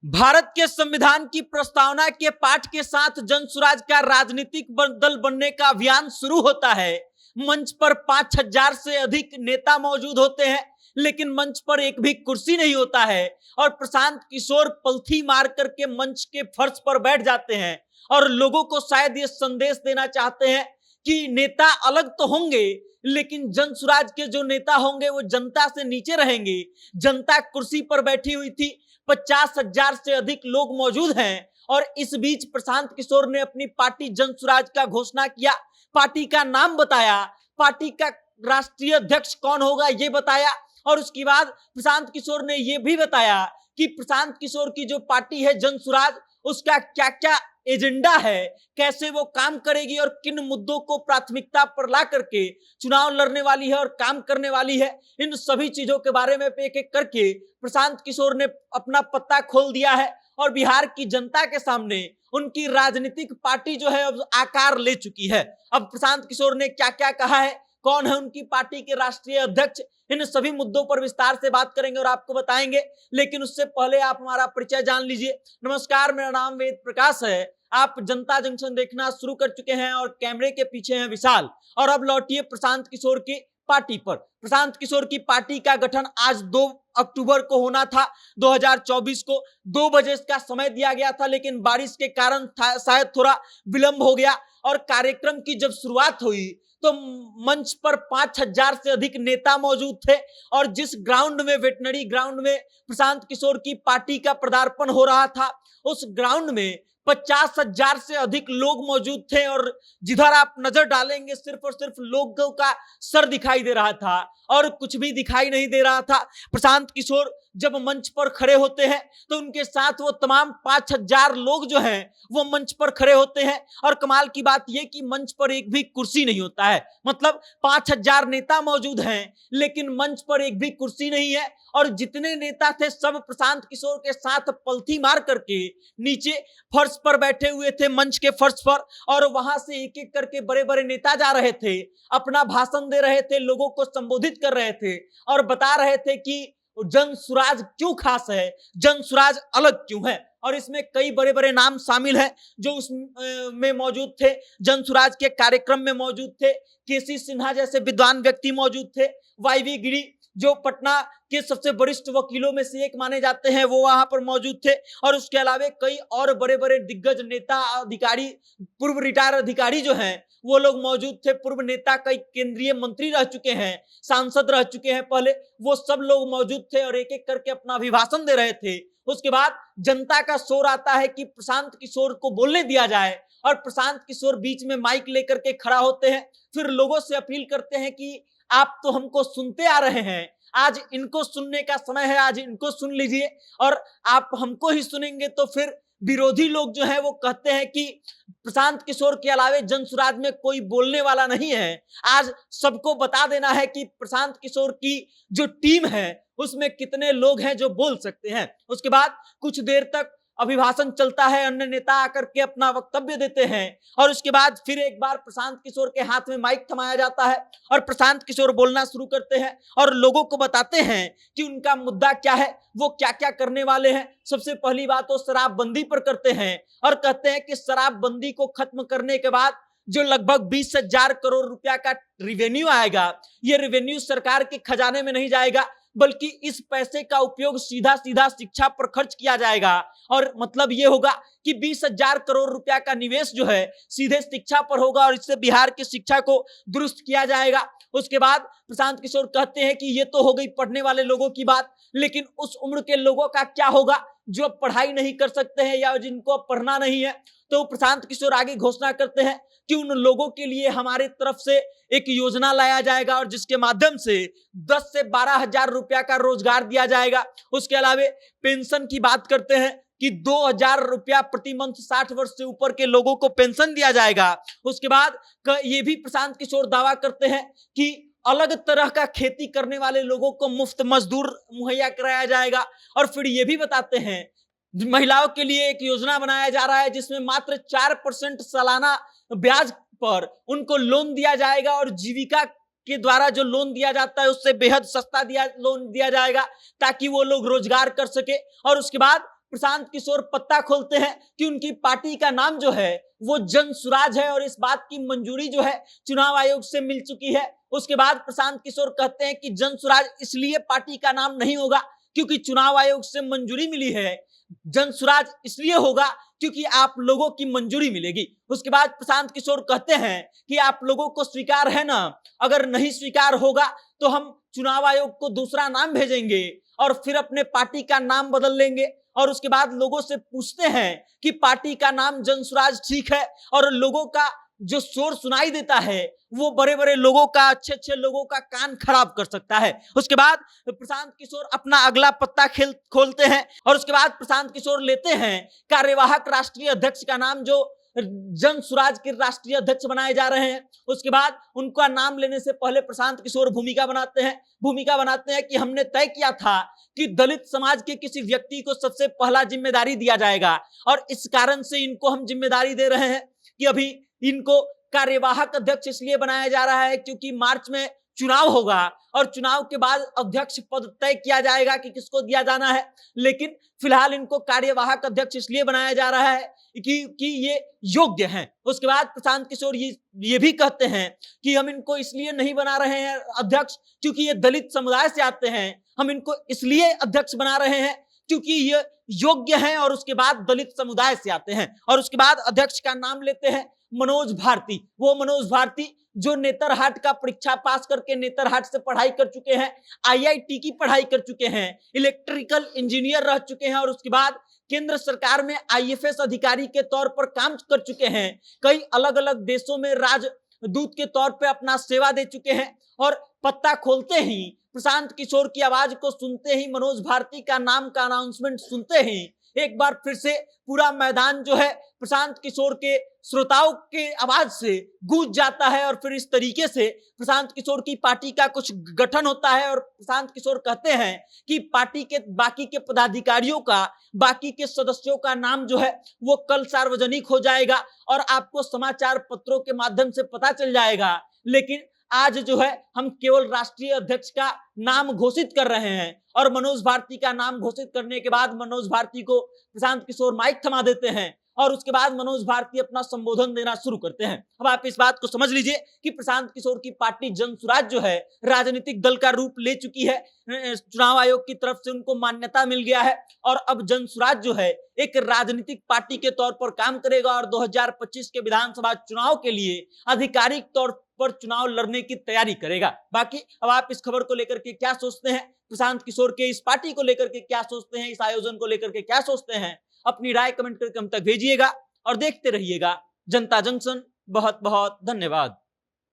भारत के संविधान की प्रस्तावना के पाठ के साथ जनसुराज का राजनीतिक दल बनने का अभियान शुरू होता है। मंच पर 5,000 से अधिक नेता मौजूद होते हैं, लेकिन मंच पर एक भी कुर्सी नहीं होता है और प्रशांत किशोर पलथी मार करके मंच के फर्श पर बैठ जाते हैं और लोगों को शायद ये संदेश देना चाहते हैं कि नेता अलग तो होंगे, लेकिन जनसुराज के जो नेता होंगे वो जनता से नीचे रहेंगे। जनता कुर्सी पर बैठी हुई थी, 50,000 से अधिक लोग मौजूद हैं और इस बीच प्रशांत किशोर ने अपनी पार्टी जनसुराज का घोषणा किया, पार्टी का नाम बताया, पार्टी का राष्ट्रीय अध्यक्ष कौन होगा ये बताया और उसके बाद प्रशांत किशोर ने ये भी बताया कि प्रशांत किशोर की जो पार्टी है जनसुराज, उसका क्या क्या एजेंडा है, कैसे वो काम करेगी और किन मुद्दों को प्राथमिकता पर ला करके चुनाव लड़ने वाली है और काम करने वाली है। इन सभी चीजों के बारे में एक एक करके प्रशांत किशोर ने अपना पत्ता खोल दिया है और बिहार की जनता के सामने उनकी राजनीतिक पार्टी जो है अब आकार ले चुकी है। अब प्रशांत किशोर ने क्या क्या कहा है, कौन है उनकी पार्टी के राष्ट्रीय अध्यक्ष, इन सभी मुद्दों पर विस्तार से बात करेंगे और आपको बताएंगे। लेकिन उससे पहले आप हमारा परिचय जान लीजिए। नमस्कार, मेरा नाम वेद प्रकाश है। आप जनता जंक्शन देखना शुरू कर चुके हैं और कैमरे के पीछे हैं विशाल। और अब लौटिए प्रशांत किशोर की पार्टी पर। प्रशांत किशोर की पार्टी का गठन आज 2 अक्टूबर को होना था, 2024 को 2 बजे इसका समय दिया गया था, लेकिन बारिश के कारण शायद थोड़ा विलंब हो गया और कार्यक्रम की जब शुरुआत हुई तो मंच पर 5,000 से अधिक नेता मौजूद थे और जिस ग्राउंड में, वेटनरी ग्राउंड में प्रशांत किशोर की पार्टी का पदार्पण हो रहा था, उस ग्राउंड में 50,000 से अधिक लोग मौजूद थे और जिधर आप नजर डालेंगे सिर्फ और सिर्फ लोगों का सर दिखाई दे रहा था और कुछ भी दिखाई नहीं दे रहा था। प्रशांत किशोर जब मंच पर खड़े होते हैं तो उनके साथ वो तमाम 5,000 लोग जो हैं वो मंच पर खड़े होते हैं और कमाल की बात यह कि मंच पर एक भी कुर्सी नहीं होता है। मतलब 5,000 नेता मौजूद हैं लेकिन मंच पर एक भी कुर्सी नहीं है और जितने नेता थे सब प्रशांत किशोर के साथ पलथी मार करके नीचे फर्श पर बैठे हुए थे, मंच के फर्श पर, और वहां से एक एक करके बड़े बड़े नेता जा रहे थे, अपना भाषण दे रहे थे, लोगों को संबोधित कर रहे थे और बता रहे थे कि जनसुराज क्यों खास है, जनसुराज अलग क्यों है। और इसमें कई बड़े बड़े नाम शामिल हैं जो उस में मौजूद थे। जनसुराज के कार्यक्रम में मौजूद थे केसी सिन्हा जैसे विद्वान व्यक्ति मौजूद थे, वाईवी गिरी जो पटना के सबसे वरिष्ठ वकीलों में से एक माने जाते हैं वो वहां पर मौजूद थे और उसके अलावा कई और बड़े बड़े दिग्गज नेता, अधिकारी, पूर्व रिटायर अधिकारी जो हैं वो लोग मौजूद थे। पूर्व नेता कई केंद्रीय मंत्री रह चुके हैं, सांसद रह चुके हैं पहले, वो सब लोग मौजूद थे और एक एक करके अपना अभिभाषण दे रहे थे। उसके बाद जनता का शोर आता है कि प्रशांत किशोर को बोलने दिया जाए और प्रशांत किशोर बीच में माइक लेकर के खड़ा होते हैं, फिर लोगों से अपील करते हैं कि आप तो हमको सुनते आ रहे हैं, आज इनको सुनने का समय है, आज इनको सुन लीजिए और आप हमको ही सुनेंगे तो फिर विरोधी लोग जो है वो कहते हैं कि प्रशांत किशोर के अलावे जनसुराज में कोई बोलने वाला नहीं है। आज सबको बता देना है कि प्रशांत किशोर की जो टीम है उसमें कितने लोग हैं जो बोल सकते हैं। उसके बाद कुछ देर तक अभिभाषण चलता है, अन्य नेता आकर के अपना वक्तव्य देते हैं और उसके बाद फिर एक बार प्रशांत किशोर के हाथ में माइक थमाया जाता है और प्रशांत किशोर बोलना शुरू करते हैं और लोगों को बताते हैं कि उनका मुद्दा क्या है, वो क्या क्या करने वाले हैं। सबसे पहली बात वो शराबबंदी पर करते हैं और कहते हैं कि शराबबंदी को खत्म करने के बाद जो लगभग 20,000 करोड़ रुपया का रिवेन्यू आएगा, ये रिवेन्यू सरकार के खजाने में नहीं जाएगा बल्कि इस पैसे का उपयोग सीधा सीधा शिक्षा पर खर्च किया जाएगा और मतलब ये होगा कि 20,000 करोड़ रुपया का निवेश जो है सीधे शिक्षा पर होगा और इससे बिहार की शिक्षा को दुरुस्त किया जाएगा। उसके बाद प्रशांत किशोर कहते हैं कि ये तो हो गई पढ़ने वाले लोगों की बात, लेकिन उस उम्र के लोगों का क्या होगा जो अब पढ़ाई नहीं कर सकते हैं या जिनको अब पढ़ना नहीं है। तो प्रशांत किशोर आगे घोषणा करते हैं कि उन लोगों के लिए हमारे तरफ से एक योजना लाया जाएगा और जिसके माध्यम से 10 से 12,000 रुपया का रोजगार दिया जाएगा। उसके अलावा पेंशन की बात करते हैं कि 2,000 रुपया प्रति मंथ 60 वर्ष से ऊपर के लोगों को पेंशन दिया जाएगा। उसके बाद ये भी प्रशांत किशोर दावा करते हैं कि अलग तरह का खेती करने वाले लोगों को मुफ्त मजदूर मुहैया कराया जाएगा और फिर ये भी बताते हैं महिलाओं के लिए एक योजना बनाया जा रहा है जिसमें मात्र 4% सालाना ब्याज पर उनको लोन दिया जाएगा और जीविका के द्वारा जो लोन दिया जाता है उससे बेहद सस्ता लोन दिया जाएगा ताकि वो लोग रोजगार कर सके। और उसके बाद प्रशांत किशोर पत्ता खोलते हैं कि उनकी पार्टी का नाम जो है वो जन सुराज है और इस बात की मंजूरी जो है चुनाव आयोग से मिल चुकी है। उसके बाद प्रशांत किशोर कहते हैं कि जन सुराज इसलिए पार्टी का नाम नहीं होगा क्योंकि चुनाव आयोग से मंजूरी मिली है, जन सुराज इसलिए होगा क्योंकि आप लोगों की मंजूरी मिलेगी। उसके बाद प्रशांत किशोर कहते हैं कि आप लोगों को स्वीकार है ना, अगर नहीं स्वीकार होगा तो हम चुनाव आयोग को दूसरा नाम भेजेंगे और फिर अपने पार्टी का नाम बदल लेंगे। और उसके बाद लोगों से पूछते हैं कि पार्टी का नाम जनसुराज ठीक है, और लोगों का जो शोर सुनाई देता है वो बड़े बड़े लोगों का, अच्छे अच्छे लोगों का कान खराब कर सकता है। उसके बाद प्रशांत किशोर अपना अगला पत्ता खोलते हैं और उसके बाद प्रशांत किशोर लेते हैं कार्यवाहक राष्ट्रीय अध्यक्ष का नाम, जो जन सुराज के राष्ट्रीय अध्यक्ष बनाए जा रहे हैं। उसके बाद उनका नाम लेने से पहले प्रशांत किशोर भूमिका बनाते हैं कि हमने तय किया था कि दलित समाज के किसी व्यक्ति को सबसे पहला जिम्मेदारी दिया जाएगा और इस कारण से इनको हम जिम्मेदारी दे रहे हैं कि अभी इनको कार्यवाहक अध्यक्ष इसलिए बनाया जा रहा है क्योंकि मार्च में चुनाव होगा और चुनाव के बाद अध्यक्ष पद तय किया जाएगा कि किसको दिया जाना है। लेकिन फिलहाल इनको कार्यवाहक अध्यक्ष इसलिए बनाया जा रहा है कि ये योग्य हैं। उसके बाद प्रशांत किशोर ये भी कहते हैं कि हम इनको इसलिए नहीं बना रहे हैं अध्यक्ष क्योंकि ये दलित समुदाय से आते हैं, हम इनको इसलिए अध्यक्ष बना रहे हैं क्योंकि ये योग्य हैं और उसके बाद दलित समुदाय से आते हैं। और उसके बाद अध्यक्ष का नाम लेते हैं मनोज भारती। वो मनोज भारती जो नेतरहाट का परीक्षा पास करके नेतरहाट से पढ़ाई कर चुके हैं, आईआईटी की पढ़ाई कर चुके हैं, इलेक्ट्रिकल इंजीनियर रह चुके हैं और उसके बाद केंद्र सरकार में आईएफएस अधिकारी के तौर पर काम कर चुके हैं, कई अलग अलग देशों में राजदूत के तौर पर अपना सेवा दे चुके हैं। और पत्ता खोलते ही प्रशांत किशोर की आवाज को सुनते ही, मनोज भारती का नाम का अनाउंसमेंट सुनते ही एक बार फिर से पूरा मैदान जो है प्रशांत किशोर के श्रोताओं के आवाज से गूंज जाता है। और फिर इस तरीके से प्रशांत किशोर की पार्टी का कुछ गठन होता है और प्रशांत किशोर कहते हैं कि पार्टी के बाकी के पदाधिकारियों का, बाकी के सदस्यों का नाम जो है वो कल सार्वजनिक हो जाएगा और आपको समाचार पत्रों के माध्यम से पता चल जाएगा। लेकिन आज जो है हम केवल राष्ट्रीय अध्यक्ष का नाम घोषित कर रहे हैं। और मनोज भारती का नाम घोषित करने के बाद मनोज भारती को प्रशांत किशोर माइक थमा देते हैं और उसके बाद मनोज भारती अपना संबोधन देना शुरू करते हैं। अब आप इस बात को समझ लीजिए कि प्रशांत किशोर की पार्टी जन सुराज जो है राजनीतिक दल का रूप ले चुकी है। चुनाव आयोग की तरफ से उनको मान्यता मिल गया है और अब जन सुराज जो है एक राजनीतिक पार्टी के तौर पर काम करेगा और 2025 के विधानसभा चुनाव के लिए आधिकारिक तौर पर चुनाव लड़ने की तैयारी करेगा। बाकी अब आप इस खबर को लेकर के क्या सोचते हैं, प्रशांत किशोर के इस पार्टी को लेकर के क्या सोचते हैं, इस आयोजन को लेकर के क्या सोचते हैं, अपनी राय कमेंट करके हम तक भेजिएगा और देखते रहिएगा जनता जंक्शन। बहुत बहुत धन्यवाद।